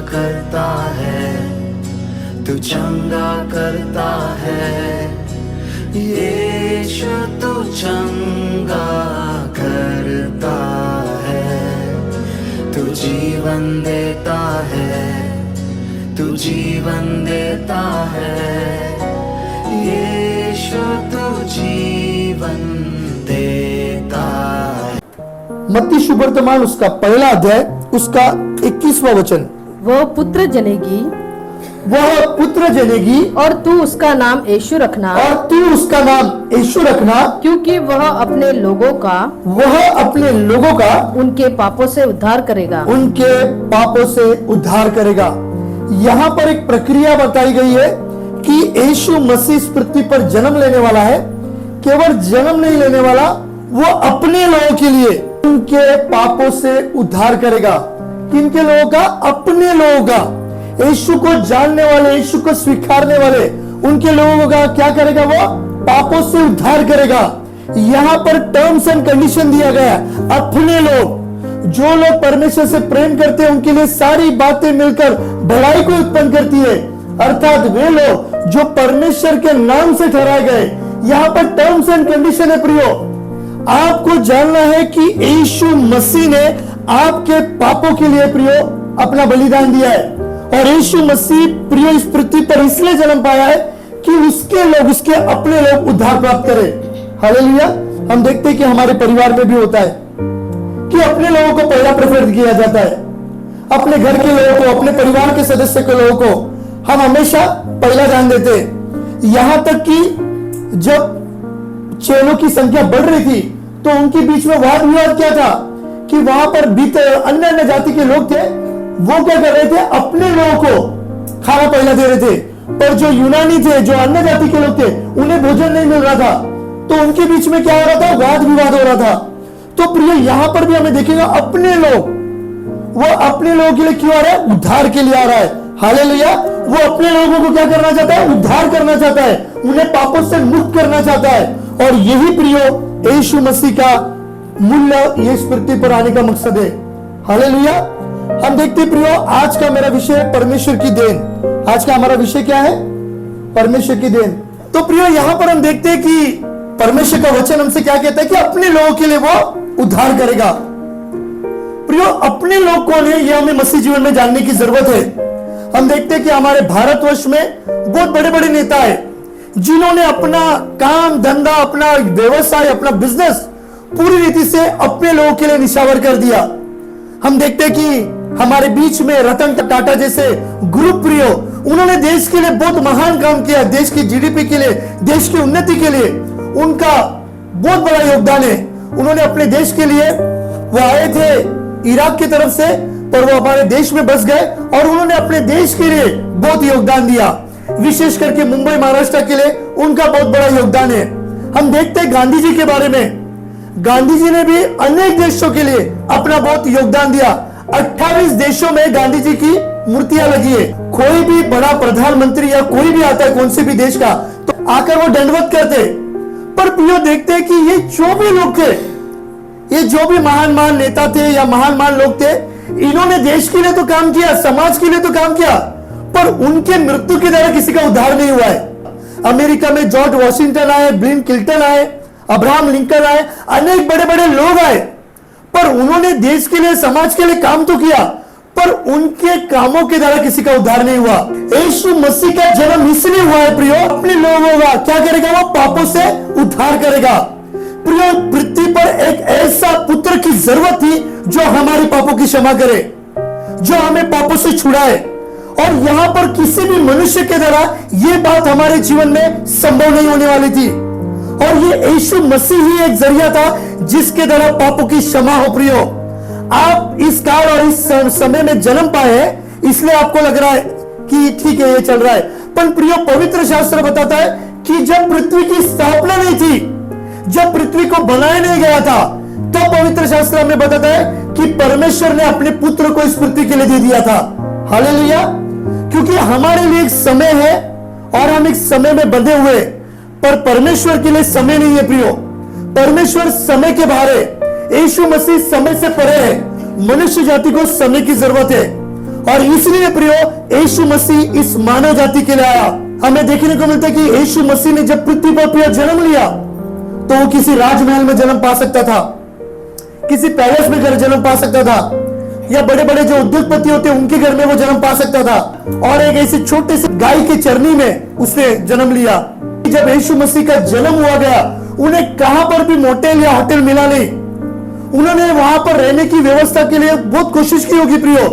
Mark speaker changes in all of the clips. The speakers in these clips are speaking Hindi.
Speaker 1: करता है, तू चंगा करता है, यीशु तू चंगा करता है, तू जीवन देता है, तू जीवन देता है, यीशु तू जीवन देता है।
Speaker 2: मत्ती सुवर्तमान उसका पहला अध्याय उसका 21वां वचन।
Speaker 3: वह पुत्र जनेगी
Speaker 2: और
Speaker 3: तू उसका नाम यीशु रखना, क्योंकि वह अपने लोगों का उनके पापों से उद्धार करेगा।
Speaker 2: यहाँ पर एक प्रक्रिया बताई गई है कि यीशु मसीह इस पृथ्वी पर जन्म लेने वाला है। केवल जन्म नहीं लेने वाला, वो अपने लोगों के लिए उनके पापों से उद्धार करेगा। किनके लोगों का? अपने लोगों का। यीशु को जानने वाले, यीशु को स्वीकारने वाले उनके लोगों का क्या करेगा? वो पापों से उद्धार करेगा। यहाँ पर टर्म्स एंड कंडीशन दिया गया, अपने लोग। जो लोग परमेश्वर से प्रेम करते हैं उनके लिए सारी बातें मिलकर भलाई को उत्पन्न करती है, अर्थात वे लोग जो परमेश्वर के नाम से ठहराए गए। यहाँ पर टर्म्स एंड कंडीशन है प्रियो। आपको जानना है कि यीशु मसीह ने आपके पापों के लिए प्रियो अपना बलिदान दिया है, और यीशु मसीह प्रियो इस पृथ्वी पर इसलिए जन्म पाया है कि उसके लोग, उसके अपने लोग उद्धार प्राप्त करें। हालेलुया। हम देखते हैं कि हमारे परिवार में भी होता है कि अपने लोगों को पहला प्रेफर किया जाता है। अपने घर के लोगों को, अपने परिवार के सदस्य के लोगों को हम हमेशा पहला ध्यान देते हैं। यहां तक कि जब चेलों की संख्या बढ़ रही थी तो उनके बीच में वाद विवाद क्या था कि वहां पर अन्य अन्य जाति के लोग थे, वो क्या कर रहे थे? अपने लोगों को खाना पहला दे रहे थे, पर जो यूनानी थे, जो अन्य जाति के लोग थे, उन्हें भोजन नहीं मिल रहा था। तो उनके बीच में क्या हो रहा था? वाद विवाद हो रहा था। तो प्रिय, यहां पर भी हमें देखेगा अपने लोग, वो अपने लोगों के लिए क्यों आ रहा है? उद्धार के लिए आ रहा है। हालेलुया। वो अपने लोगों को क्या करना चाहता है? उद्धार करना चाहता है, उन्हें पापों से मुक्त करना चाहता है। और यही प्रियो यीशु मसीह का मूल्य, ये इस पृथ्वी पर आने का मकसद है। हालेलुया। हम देखते प्रियो, आज का मेरा विषय है परमेश्वर की देन। आज का हमारा विषय क्या है? परमेश्वर की देन। तो प्रियो, यहां पर हम देखते हैं कि परमेश्वर का वचन हमसे क्या कहता है कि अपने लोगों के लिए वो उद्धार करेगा। प्रियो, अपने लोग कौन है, यह हमें मसीह जीवन में जानने की जरूरत है। हम देखते हैं कि हमारे भारतवर्ष में बहुत बड़े बड़े नेता है जिन्होंने अपना काम धंधा, अपना व्यवसाय, अपना बिजनेस पूरी रीति से अपने लोगों के लिए निछावर कर दिया। हम देखते हैं कि हमारे बीच में रतन टाटा जैसे ग्रुप प्रियो, उन्होंने देश के लिए बहुत महान काम किया। देश की जीडीपी के लिए, देश की उन्नति के लिए उनका बहुत बड़ा योगदान है। उन्होंने अपने देश के लिए, वो आए थे इराक की तरफ से, पर वो हमारे देश में बस गए और उन्होंने अपने देश के लिए बहुत योगदान दिया। विशेष करके मुंबई, महाराष्ट्र के लिए उनका बहुत बड़ा योगदान है। हम देखते हैं गांधी जी के बारे में। गांधी जी ने भी अनेक देशों के लिए अपना बहुत योगदान दिया। 28 देशों में गांधी जी की मूर्तियां लगी है। कोई भी बड़ा प्रधानमंत्री या कोई भी आता है कौन से भी देश का, तो आकर वो दंडवत करते। पर प्रियो, देखते हैं कि ये जो भी लोग थे, ये जो भी महान नेता थे या महान लोग थे, इन्होंने देश के लिए तो काम किया, समाज के लिए तो काम किया, पर उनके मृत्यु के द्वारा किसी का उद्धार नहीं हुआ है। अमेरिका में जॉर्ज वॉशिंगटन आए, बिल क्लिंटन आए, अब्राहम लिंकन आए, अनेक बड़े बड़े लोग आए, पर उन्होंने देश के लिए, समाज के लिए काम तो किया, पर उनके कामों के द्वारा किसी का उद्धार नहीं हुआ। यीशु मसीह का जन्म इसलिए हुआ है प्रियो, अपने लोगों का क्या करेगा? वो पापों से उद्धार करेगा। प्रियो, पृथ्वी पर एक ऐसा पुत्र की जरूरत थी जो हमारे पापों की क्षमा करे, जो हमें पापों से छुड़ाए। और यहां पर किसी भी मनुष्य के द्वारा यह बात हमारे जीवन में संभव नहीं होने वाली थी, और ये यीशु मसीह ही एक जरिया था जिसके द्वारा पापों की क्षमा हो। प्रियो, आप इस काल और इस समय में जन्म पाए हैं, इसलिए आपको लग रहा है कि ठीक है, ये चल रहा है। पर प्रियो, पवित्र शास्त्र बताता है कि जब पृथ्वी की स्थापना नहीं थी, जब पृथ्वी को बनाया नहीं गया था, तो पवित्र शास्त्र हमें बताता है कि परमेश्वर ने अपने पुत्र को इस पृथ्वी के लिए दे दिया था। हालेलुया। क्योंकि हमारे लिए एक समय है और हम एक समय में बंधे हुए, पर परमेश्वर के लिए समय नहीं है प्रियो। परमेश्वर समय के बाहर है, यीशु मसीह समय से परे है। मनुष्य जाति को समय की जरूरत है, और इसलिए प्रियो यीशु मसीह इस मानव जाति के लिए आया। हमें देखने को मिलता है कि यीशु मसीह ने जब पृथ्वी पर प्रियो जन्म लिया तो वो किसी राजमहल में जन्म पा सकता था, किसी पैलेस में घर जन्म पा सकता था, या बड़े बड़े जो उद्योगपति होते हैं उनके घर में वो जन्म पा सकता था, और एक ऐसे छोटे से गाय के चरनी में उसने जन्म लिया। जब यीशु मसीह का जन्म हुआ गया, उन्हें कहां पर भी मोटेल या होटल मिला नहीं। उन्होंने वहां पर रहने की व्यवस्था के लिए बहुत कोशिश की होगी प्रियो,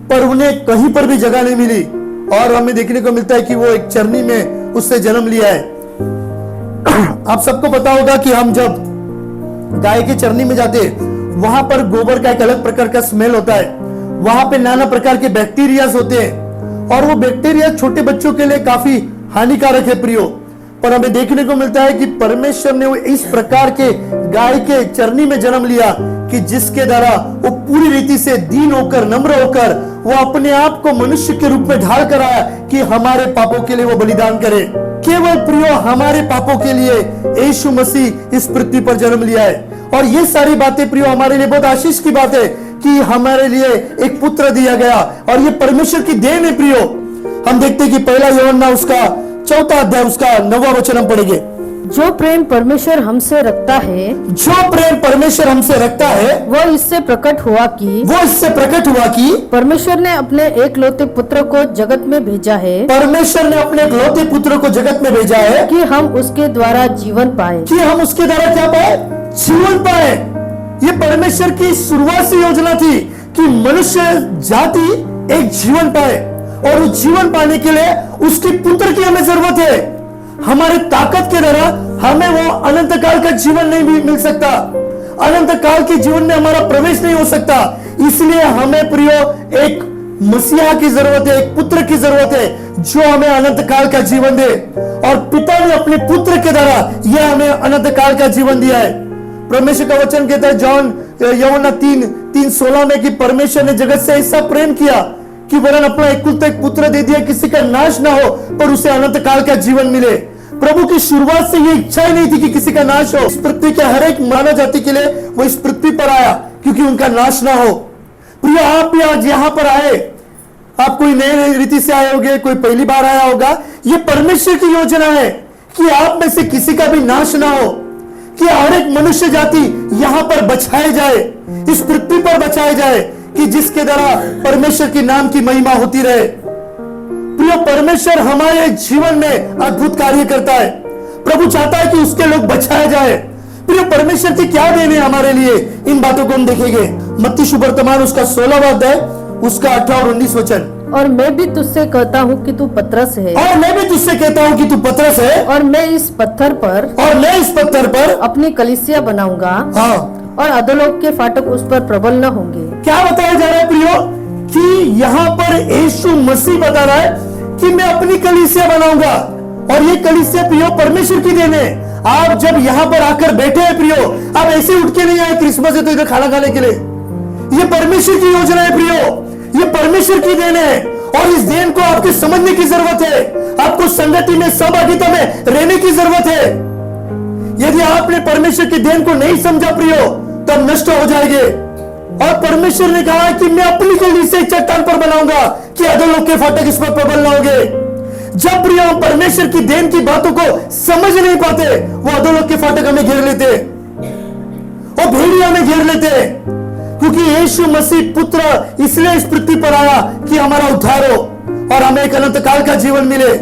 Speaker 2: पर उन्हें कहीं पर भी जगह नहीं मिली। और हमें देखने को मिलता है कि वो एक चरनी में उससे जन्म लिया है। आप सबको पता होगा कि हम जब गाय के चरनी में जाते, वहां पर गोबर का एक अलग प्रकार का स्मेल होता है, वहां पे नाना प्रकार के बैक्टीरियाज होते हैं, और वो बैक्टीरिया छोटे बच्चों के लिए काफी हानिकारक है प्रियो। पर हमें देखने को मिलता है कि परमेश्वर ने वो इस प्रकार के गाय के चरनी में जन्म लिया कि जिसके द्वारा वो पूरी रीति से दीन होकर, नम्र होकर, वो अपने आप को मनुष्य के रूप में ढाल कर आया कि हमारे पापों के लिए वो बलिदान करे। केवल प्रियो हमारे पापों के लिए यीशु मसीह इस पृथ्वी पर जन्म लिया है। और ये सारी बातें प्रियो हमारे लिए बहुत आशीष की बात है कि हमारे लिए एक पुत्र दिया गया, और ये परमेश्वर की देन है प्रियो। हम देखते हैं कि पहला यूहन्ना उसका 4वां अध्याय उसका 9वां वचन हम पढ़ेंगे।
Speaker 3: जो प्रेम परमेश्वर हमसे रखता है,
Speaker 2: जो प्रेम परमेश्वर हमसे रखता है,
Speaker 3: वो इससे प्रकट हुआ कि परमेश्वर ने अपने एकलौते पुत्र को जगत में भेजा है,
Speaker 2: परमेश्वर ने अपने एकलौते पुत्र को जगत में भेजा है
Speaker 3: कि हम उसके द्वारा जीवन पाए।
Speaker 2: कि हम उसके द्वारा क्या पाए? जीवन पाए। ये परमेश्वर की शुरुआत से योजना थी कि मनुष्य जाति एक जीवन पाए, और उस जीवन पाने के लिए उसके पुत्र की हमें जरूरत है। हमारे ताकत के द्वारा हमें वो अनंत काल का जीवन नहीं मिल सकता, अनंत काल के जीवन में हमारा प्रवेश नहीं हो सकता। इसलिए हमें प्रियो एक मसीहा की जरूरत है, एक पुत्र की जरूरत है जो हमें अनंत काल का जीवन दे। और पिता ने अपने पुत्र के द्वारा यह हमें अनंत काल का जीवन दिया है। परमेश्वर का वचन कहता है यूहन्ना 3:16 में कि परमेश्वर ने जगत से ऐसा प्रेम किया कि वरन अपना एकलौता एक पुत्र दे दिया, किसी का नाश ना हो पर उसे अनंत काल का जीवन मिले। प्रभु की शुरुआत से ये इच्छा ही नहीं थी कि किसी का नाश हो। इस पृथ्वी के हर एक मानव जाति के लिए वो इस पृथ्वी पर आया क्योंकि उनका नाश ना हो। प्रिय, आप भी आज यहाँ पर आए, आप कोई नए रीति से आए होंगे, कोई पहली बार आया होगा। ये परमेश्वर की योजना है कि आप में से किसी का भी नाश ना हो, कि हर एक मनुष्य जाति यहाँ पर बचाए जाए, इस पृथ्वी पर बचाए जाए, कि जिसके द्वारा परमेश्वर की नाम की महिमा होती रहे। प्रिय, परमेश्वर हमारे जीवन में अद्भुत कार्य करता है। प्रभु चाहता है कि उसके लोग बचाए जाए। प्रिय, परमेश्वर की क्या देन है हमारे लिए, इन बातों को हम देखेंगे। मत्ती सुवर्तमान उसका 16वां अध्याय उसका 18 और 19 वचन।
Speaker 3: और मैं भी तुझसे कहता हूँ कि तू पतरस है,
Speaker 2: और मैं भी तुझसे कहता हूँ कि तू पतरस है,
Speaker 3: और मैं इस पत्थर पर अपनी कलीसिया बनाऊंगा,
Speaker 2: हाँ,
Speaker 3: और अधोलोक के फाटक उस पर प्रबल न होंगे।
Speaker 2: क्या बताया जा रहा है प्रियो? कि यहाँ पर यीशु मसीह बता रहा है कि मैं अपनी कलीसिया बनाऊंगा, और ये कलीसिया प्रियो परमेश्वर की देन है। आप जब यहाँ पर आकर बैठे हैं प्रियो, आप ऐसे उठ के नहीं आए क्रिसमस है तो इधर खाना खाने के लिए। ये परमेश्वर की योजना है प्रियो, ये परमेश्वर की देन है, और इस देन को आपके समझने की जरूरत है। आपको संगति में, सहभागिता में रहने की जरूरत है। यदि आपने परमेश्वर की देन को नहीं समझा प्रियो, तब नष्ट हो जाएंगे। और परमेश्वर ने कहा कि मैं अपनी कलीसिया एक चट्टान पर बनाऊंगा कि अधोलोक के फाटक इस पर प्रबल न होंगे। जब प्रियो हम परमेश्वर की देन की बातों को समझ नहीं पाते, वो अधोलोक के फाटक हमें घेर लेते, वो भेड़िया हमें घेर लेते, क्योंकि यीशु मसीह पुत्र इसलिए इस पृथ्वी पर आया कि हमारा उद्धार हो और हमें एक अनंत काल का जीवन मिले।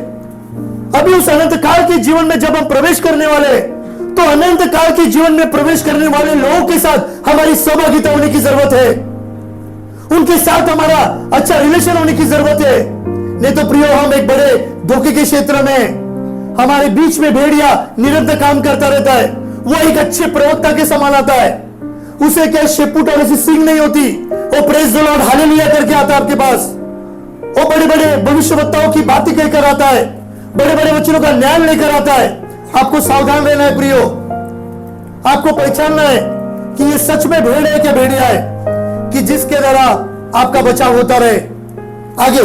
Speaker 2: अभी उस अनंत काल के जीवन में जब हम प्रवेश करने वाले, तो अनंत काल के जीवन में प्रवेश करने वाले लोगों के साथ हमारी सहभागिता होने की जरूरत है, उनके साथ हमारा अच्छा रिलेशन होने की जरूरत है। नहीं तो प्रियो, हम एक बड़े धोखे के क्षेत्र में, हमारे बीच में भेड़िया निरंतर काम करता रहता है। वो एक अच्छे प्रवक्ता के समान आता है, उसे क्या शेपुट और ऐसी सींग नहीं होती, वो प्रेज द लॉर्ड हालेलुया करके आता है आपके पास। वो बड़े बड़े भविष्यवक्ताओं की बातें कहकर आता है, बड़े बड़े वचनों का न्याय लेकर आता है। आपको सावधान रहना है प्रियो, आपको पहचानना है कि ये सच में भेड़ है क्या भेड़िया है, कि जिसके द्वारा आपका बचाव होता रहे। आगे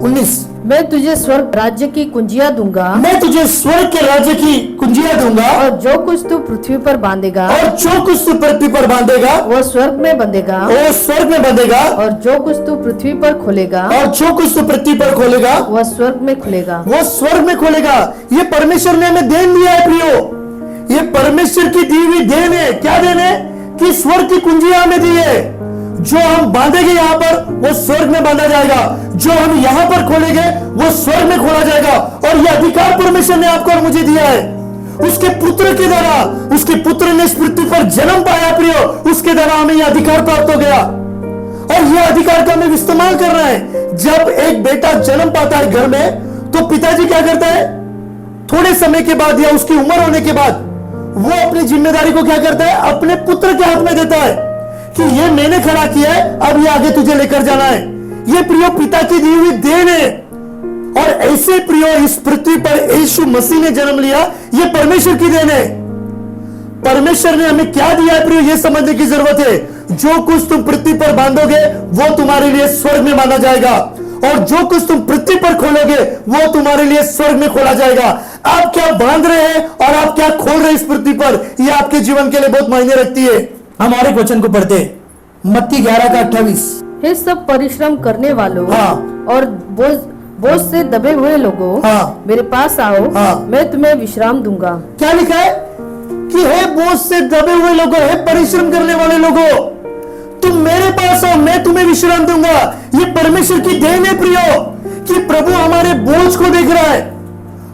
Speaker 2: 19
Speaker 3: मैं तुझे स्वर्ग राज्य की कुंजियां दूंगा,
Speaker 2: मैं तुझे स्वर्ग के राज्य की कुंजियां दूंगा,
Speaker 3: और जो कुछ तू पृथ्वी पर बांधेगा
Speaker 2: और जो कुछ तू पृथ्वी पर बांधेगा
Speaker 3: वो स्वर्ग में बंधेगा,
Speaker 2: वो स्वर्ग में बंधेगा,
Speaker 3: और जो कुछ तू पृथ्वी पर खोलेगा
Speaker 2: और जो कुछ तू पृथ्वी पर खोलेगा
Speaker 3: वह स्वर्ग में खुलेगा।
Speaker 2: वो स्वर्ग में खोलेगा। ये परमेश्वर ने हमें देन दिया है प्रियो, ये परमेश्वर की दी हुई देन है। क्या देन है? कि स्वर्ग की कुंजियां हमें दी है। जो हम बांधेंगे यहाँ पर वो स्वर्ग में बांधा जाएगा, जो हम यहाँ पर खोलेंगे वो स्वर्ग में खोला जाएगा। और ये अधिकार परमेश्वर ने आपको और मुझे दिया है उसके पुत्र के द्वारा। उसके पुत्र ने इस पृथ्वी पर जन्म पाया प्रियो, उसके द्वारा हमें यह अधिकार प्राप्त हो गया, और यह अधिकार का हमें इस्तेमाल करना है। जब एक बेटा जन्म पाता है घर में, तो पिताजी क्या करता है? थोड़े समय के बाद या उसकी उम्र होने के बाद वो अपनी जिम्मेदारी को क्या करता है? अपने पुत्र के हाथ में देता है कि ये मैंने खड़ा किया है, अब ये आगे तुझे लेकर जाना है। ये प्रियो पिता की दी हुई देन है। और ऐसे प्रियो इस पृथ्वी पर यीशु मसीह ने जन्म लिया, ये परमेश्वर की देन है। परमेश्वर ने हमें क्या दिया है प्रियो, ये समझने की जरूरत है। जो कुछ तुम पृथ्वी पर बांधोगे वो तुम्हारे लिए स्वर्ग में बांधा जाएगा, और जो कुछ तुम पृथ्वी पर खोलोगे वो तुम्हारे लिए स्वर्ग में खोला जाएगा। आप क्या बांध रहे हैं और आप क्या खोल रहे हैं इस पृथ्वी पर, यह आपके जीवन के लिए बहुत मायने रखती है। हम और एक वचन को पढ़ते हैं, मत्ती 11:28।
Speaker 3: हे सब परिश्रम करने वालों
Speaker 2: हाँ।
Speaker 3: और बोझ से दबे हुए लोगों,
Speaker 2: हाँ।
Speaker 3: मेरे पास आओ,
Speaker 2: हाँ।
Speaker 3: मैं तुम्हें विश्राम दूंगा।
Speaker 2: क्या लिखा है? कि हे बोझ से दबे हुए लोगों, हे परिश्रम करने वाले लोगों, तुम मेरे पास आओ, मैं तुम्हें विश्राम दूंगा। ये परमेश्वर की देन है प्रियो, कि प्रभु हमारे बोझ को देख रहा है,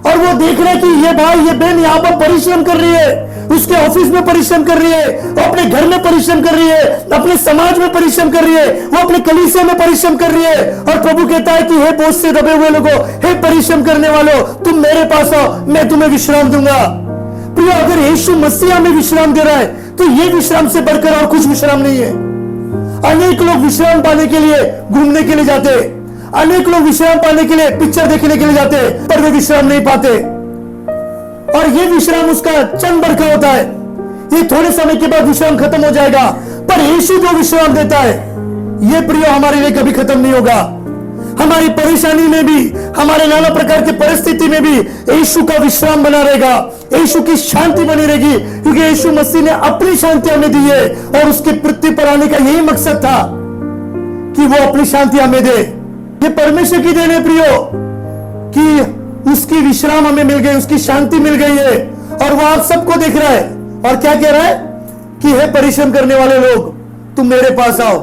Speaker 2: और वो देख रहा है कि ये भाई ये बहन यहाँ पर परिश्रम कर रही है, उसके ऑफिस में परिश्रम कर रही है, वो अपने घर में परिश्रम कर रही है, अपने समाज में परिश्रम कर रही है, वो अपने कलीसिया में परिश्रम कर रही है। और प्रभु कहता है कि हे बोझ से दबे हुए लोगों, हे परिश्रम करने वालों, तुम मेरे पास आओ, मैं तुम्हें विश्राम दूंगा। प्रिय, अगर यीशु मसीह हमें विश्राम दे रहा है तो ये विश्राम से बढ़कर और कुछ विश्राम नहीं है। अनेक लोग विश्राम पाने के लिए घूमने के लिए जाते, अनेक लोग विश्राम पाने के लिए पिक्चर देखने के लिए जाते, पर वे विश्राम नहीं पाते। और ये विश्राम उसका चंद भर का होता है, ये थोड़े समय के बाद विश्राम खत्म हो जाएगा। पर यीशु जो विश्राम देता है, ये प्रिय हमारे लिए कभी खत्म नहीं होगा। हमारी परेशानी में भी, हमारे नाना प्रकार की परिस्थिति में भी यीशु का विश्राम बना रहेगा, यीशु की शांति बनी रहेगी, क्योंकि यीशु मसीह ने अपनी शांति हमें दी है। और उसके पृथ्वी पर आने का यही मकसद था कि वो अपनी शांति हमें दे। ये परमेश्वर की देन है प्रियो, कि उसकी विश्राम हमें मिल गई, उसकी शांति मिल गई है, और वो आप सबको देख रहा है। और क्या कह रहा है? कि हे परिश्रम करने वाले लोग, तुम मेरे पास आओ।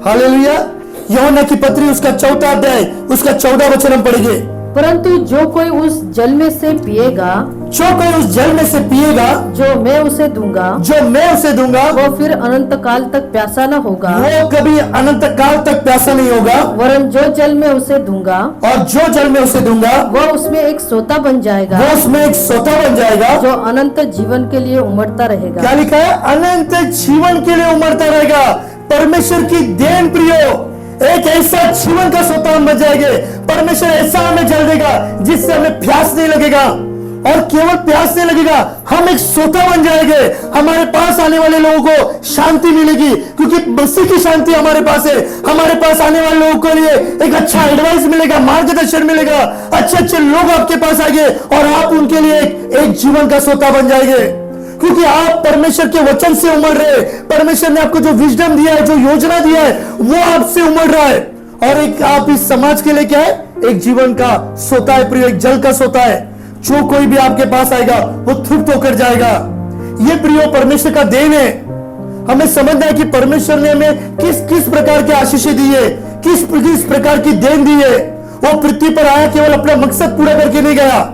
Speaker 2: हालेलुया। यूहन्ना की पत्री उसका 4वां अध्याय उसका 14 वचन हम पढ़ेंगे।
Speaker 3: परंतु जो कोई उस जल में से पिएगा,
Speaker 2: जो कोई उस जल में से पिएगा,
Speaker 3: जो मैं उसे दूंगा,
Speaker 2: जो मैं उसे दूंगा,
Speaker 3: वो फिर अनंत काल तक प्यासा न होगा,
Speaker 2: वो कभी अनंत काल तक प्यासा नहीं होगा।
Speaker 3: वरन जो जल में उसे दूंगा,
Speaker 2: और जो जल में उसे दूंगा,
Speaker 3: वो उसमें एक सोता बन जाएगा,
Speaker 2: वो उसमें एक सोता बन जाएगा,
Speaker 3: जो अनंत जीवन के लिए उमड़ता रहेगा।
Speaker 2: क्या लिखा है? अनंत जीवन के लिए उमड़ता रहेगा। परमेश्वर की देन प्रियो, एक ऐसा जीवन का सोता हम बन जाएंगे। परमेश्वर ऐसा हमें जल देगा जिससे हमें प्यास नहीं लगेगा, और केवल प्यास नहीं लगेगा, हम एक सोता बन जाएंगे। हमारे पास आने वाले लोगों को शांति मिलेगी, क्योंकि मसीह की शांति हमारे पास है। हमारे पास आने वाले लोगों के लिए एक अच्छा एडवाइस मिलेगा, मार्गदर्शन मिलेगा, अच्छे अच्छे लोग आपके पास आएंगे, और आप उनके लिए एक जीवन का सोता बन जाएंगे, क्योंकि आप परमेश्वर के वचन से उमड़ रहे। परमेश्वर ने आपको जो विजडम दिया है, जो योजना दिया है, वो आपसे उमड़ रहा है। और एक आप इस समाज के लिए क्या है? एक जीवन का सोता है प्रिय, एक जल का सोता है। जो कोई भी आपके पास आएगा वो तृप्त होकर जाएगा। ये प्रिय परमेश्वर का देन है। हमें समझना है कि परमेश्वर ने हमें किस किस प्रकार की आशीषें दी है, किस प्रकार की देन दी है। वो पृथ्वी पर आया केवल अपना मकसद पूरा करके नहीं गया।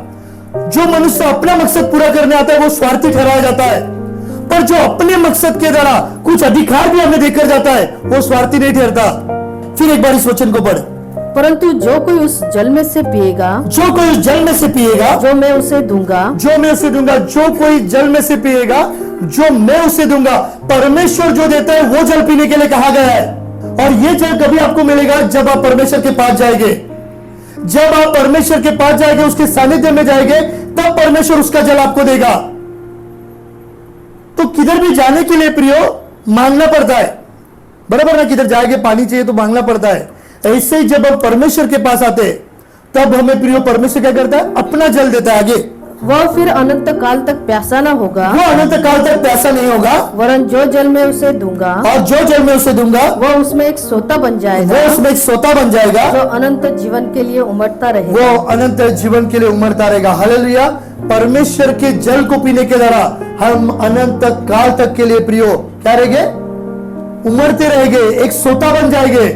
Speaker 2: जो मनुष्य अपना मकसद पूरा करने आता है वो स्वार्थी ठहराया जाता है, पर जो अपने मकसद के द्वारा कुछ अधिकार भी हमें देकर जाता है वो स्वार्थी नहीं ठहरता। फिर एक बार इस वचन को पढ़।
Speaker 3: परंतु जो कोई उस जल में से पिएगा,
Speaker 2: जो कोई उस जल में से पिएगा,
Speaker 3: जो मैं उसे दूंगा,
Speaker 2: जो मैं उसे दूंगा, जो कोई जल में से पिएगा, जो मैं उसे दूंगा। परमेश्वर जो देता है वो जल पीने के लिए कहा गया है। और ये जल कभी आपको मिलेगा जब आप परमेश्वर के पास जाएंगे। जब आप परमेश्वर के पास जाएंगे, उसके सानिध्य में जाएंगे, तब परमेश्वर उसका जल आपको देगा। तो किधर भी जाने के लिए प्रियो मांगना पड़ता है, बराबर ना? किधर जाएंगे, पानी चाहिए तो मांगना पड़ता है। ऐसे ही जब हम परमेश्वर के पास आते तब हमें प्रियो परमेश्वर क्या करता है, अपना जल देता है आगे।
Speaker 3: वह फिर अनंत काल तक प्यासा न होगा,
Speaker 2: वो अनंत काल तक प्यासा नहीं होगा,
Speaker 3: वरन जो जल में उसे दूंगा
Speaker 2: और जो जल में उसे दूंगा
Speaker 3: वह उसमें एक सोता बन जाएगा,
Speaker 2: वो उसमें एक सोता बन जाएगा,
Speaker 3: जो अनंत जीवन के लिए उमड़ता रहेगा।
Speaker 2: वो अनंत जीवन के लिए उमड़ता रहेगा। हालेलुया। परमेश्वर के जल को पीने के द्वारा हम अनंत काल तक के लिए प्रियो क्या रहेंगे, उमड़ते रहेंगे, एक सोता बन जाएंगे,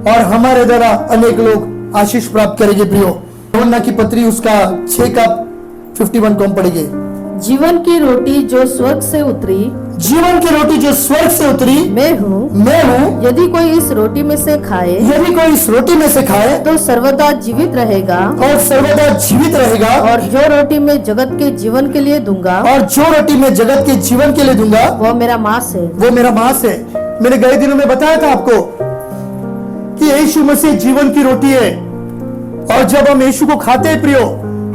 Speaker 2: और हमारे द्वारा अनेक लोग आशीष प्राप्त करेंगे प्रियो। यूहन्ना की पत्री उसका 6:51 को हम पढ़ेंगे।
Speaker 3: जीवन की रोटी जो स्वर्ग से उतरी,
Speaker 2: जीवन की रोटी जो स्वर्ग से उतरी
Speaker 3: मैं हूँ।
Speaker 2: मैं हूँ।
Speaker 3: यदि कोई इस रोटी में से खाए
Speaker 2: यदि कोई इस रोटी में से खाए
Speaker 3: तो सर्वदा जीवित रहेगा,
Speaker 2: और सर्वदा जीवित रहेगा,
Speaker 3: और जो रोटी मैं जगत के जीवन के लिए दूंगा
Speaker 2: और जो रोटी मैं जगत के जीवन के लिए दूंगा
Speaker 3: वह मेरा मांस है।
Speaker 2: वो मेरा मांस है। मैंने गए दिनों में बताया था आपको कि यीशु मसीह जीवन की रोटी है, और जब हम यीशु को खाते हैं प्रियो,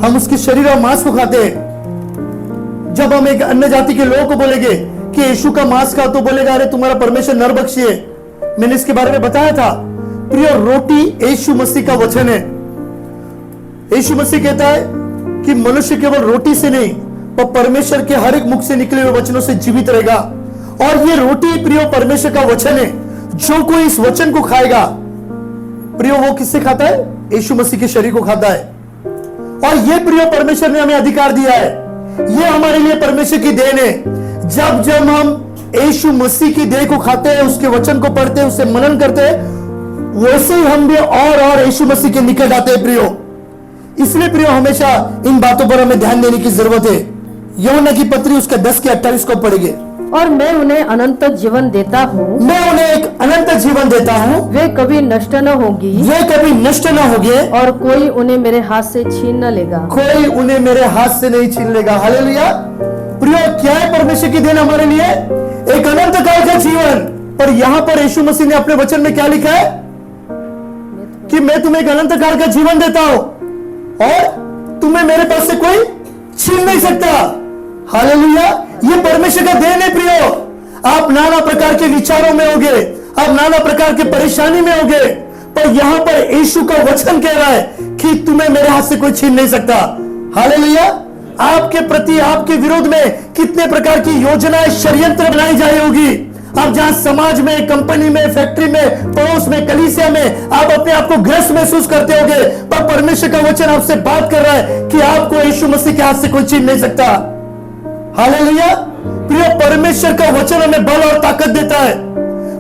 Speaker 2: हम उसके शरीर और मांस को खाते हैं। जब हम एक अन्य जाति के लोगों को बोलेंगे कि यीशु का मांस खा, तो बोलेगा अरे तुम्हारा परमेश्वर नरभक्षी है। मैंने इसके बारे में बताया था प्रियो, रोटी यीशु मसीह का वचन है। यीशु मसीह कहता है कि मनुष्य केवल रोटी से नहीं पर परमेश्वर के हर एक मुख से निकले हुए वचनों से जीवित रहेगा। और ये रोटी प्रियो परमेश्वर का वचन है। जो कोई इस वचन को खाएगा प्रियो, वो किससे खाता है, यीशु मसीह के शरीर को खाता है। और ये प्रियो परमेश्वर ने हमें अधिकार दिया है, ये हमारे लिए परमेश्वर की देन है। जब जब हम यीशु मसीह की देह को खाते हैं, उसके वचन को पढ़ते हैं, उससे मनन करते हैं, वैसे ही हम भी और यीशु मसीह के निकट आते हैं प्रियो। इसलिए प्रियो हमेशा इन बातों पर हमें ध्यान देने की जरूरत है। यूहन्ना की पत्री उसका 10:28 को पढ़ेंगे।
Speaker 3: और मैं उन्हें अनंत जीवन देता हूँ,
Speaker 2: मैं उन्हें एक अनंत जीवन देता हूँ,
Speaker 3: वे कभी नष्ट न होगी,
Speaker 2: वे कभी नष्ट न होंगे,
Speaker 3: और कोई उन्हें मेरे हाथ से छीन न लेगा।
Speaker 2: कोई उन्हें मेरे हाथ से नहीं छीन लेगा। हालेलुया। प्रियो क्या है परमेश्वर की देन हमारे लिए, एक अनंत काल का जीवन। पर यहाँ पर यीशु मसीह ने अपने वचन में क्या लिखा है कि मैं तुम्हें एक अनंत काल का जीवन देता हूं, और तुम्हें मेरे पास से कोई छीन नहीं सकता। हालेलुया। ये परमेश्वर का देन है प्रियो। आप नाना प्रकार के विचारों में होगे, आप नाना प्रकार के परेशानी में होगे, पर यहां पर यीशु का वचन कह रहा है कि तुम्हें मेरे हाथ से कोई छीन नहीं सकता। हालेलुया। आपके प्रति, आपके विरोध में कितने प्रकार की योजनाएं, षड्यंत्र बनाई जाए होगी। आप जहां समाज में, कंपनी में, फैक्ट्री में, पड़ोस में, कलीसिया में आप अपने आप को ग्रस्त महसूस करते होंगे, पर परमेश्वर का वचन आपसे बात कर रहा है कि आपको यीशु मसीह के हाथ से कोई छीन नहीं सकता। हालेलुया। प्रिय, परमेश्वर का वचन हमें बल और ताकत देता है।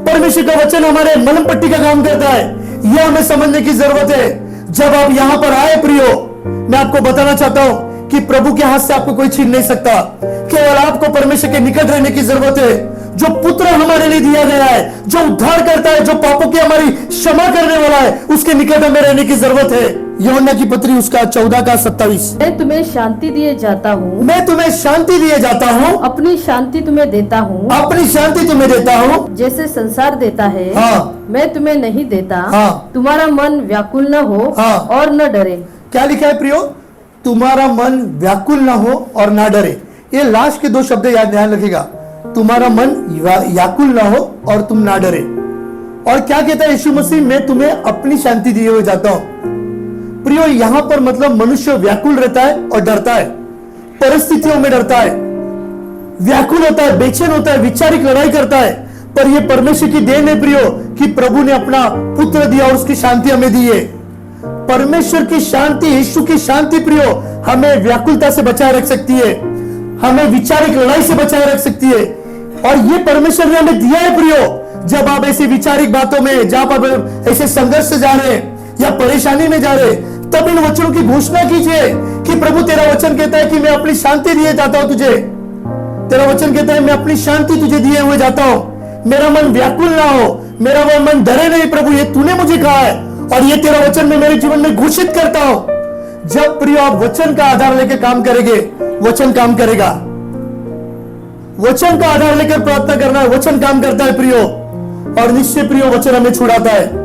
Speaker 2: परमेश्वर का वचन हमारे मलम पट्टी का काम करता है। यह हमें समझने की जरूरत है। जब आप यहां पर आए प्रियो, मैं आपको बताना चाहता हूं कि प्रभु के हाथ से आपको कोई छीन नहीं सकता। केवल आपको परमेश्वर के निकट रहने की जरूरत है। जो पुत्र हमारे लिए दिया गया है, जो उद्धार करता है, जो पापों की हमारी क्षमा करने वाला है, उसके निकट हमें रहने की जरूरत है। यूहन्ना की पत्री उसका 14:27।
Speaker 3: मैं तुम्हें शांति दिए जाता हूँ,
Speaker 2: मैं तुम्हें शांति दिए जाता हूँ,
Speaker 3: अपनी शांति तुम्हें देता हूँ,
Speaker 2: अपनी शांति तुम्हें देता हूँ,
Speaker 3: जैसे संसार देता है।
Speaker 2: हाँ।
Speaker 3: मैं तुम्हें नहीं देता।
Speaker 2: हाँ।
Speaker 3: तुम्हारा मन व्याकुल न हो,
Speaker 2: हाँ।
Speaker 3: और न डरे।
Speaker 2: क्या लिखा है प्रियो? तुम्हारा मन व्याकुल ना हो और ना डरे। ये लास्ट के 2 शब्द याद ध्यान रखिएगा। तुम्हारा मन व्याकुल ना हो और तुम ना डरे। और क्या कहता है यीशु मसीह? मैं तुम्हें अपनी शांति दिए हुए जाता हूं। प्रियो, यहां पर मतलब मनुष्य व्याकुल रहता है और डरता है, परिस्थितियों में डरता है, व्याकुल होता है, बेचैन होता है, वैचारिक लड़ाई करता है। पर यह परमेश्वर की देन है प्रियो कि प्रभु ने अपना पुत्र दिया और उसकी शांति हमें दी है। परमेश्वर की शांति, यीशु की शांति प्रियो हमें व्याकुलता से बचाए रख सकती है, हमें वैचारिक लड़ाई से बचाए रख सकती है। और ये परमेश्वर ने हमें दिया है प्रियो। जब आप ऐसी वैचारिक बातों में, जब आप ऐसे संघर्ष से जा रहे हैं या परेशानी में जा रहे हैं, तब इन वचनों की घोषणा कीजिए कि प्रभु तेरा वचन कहता है कि मैं अपनी शांति दिए जाता हूं तुझे। तेरा वचन कहता है मैं अपनी शांति तुझे दिए हुए जाता हूं। मेरा मन व्याकुल ना हो, मेरा मन डरे नहीं प्रभु, ये तूने मुझे कहा है और ये तेरा वचन मैं मेरे जीवन में घोषित करता हूं। जब प्रियो आप वचन का आधार लेकर काम करेंगे, वचन काम करेगा। वचन का आधार लेकर प्रार्थना करना है, वचन काम करता है प्रियो। और निश्चय प्रियो वचन हमें छुड़ाता है।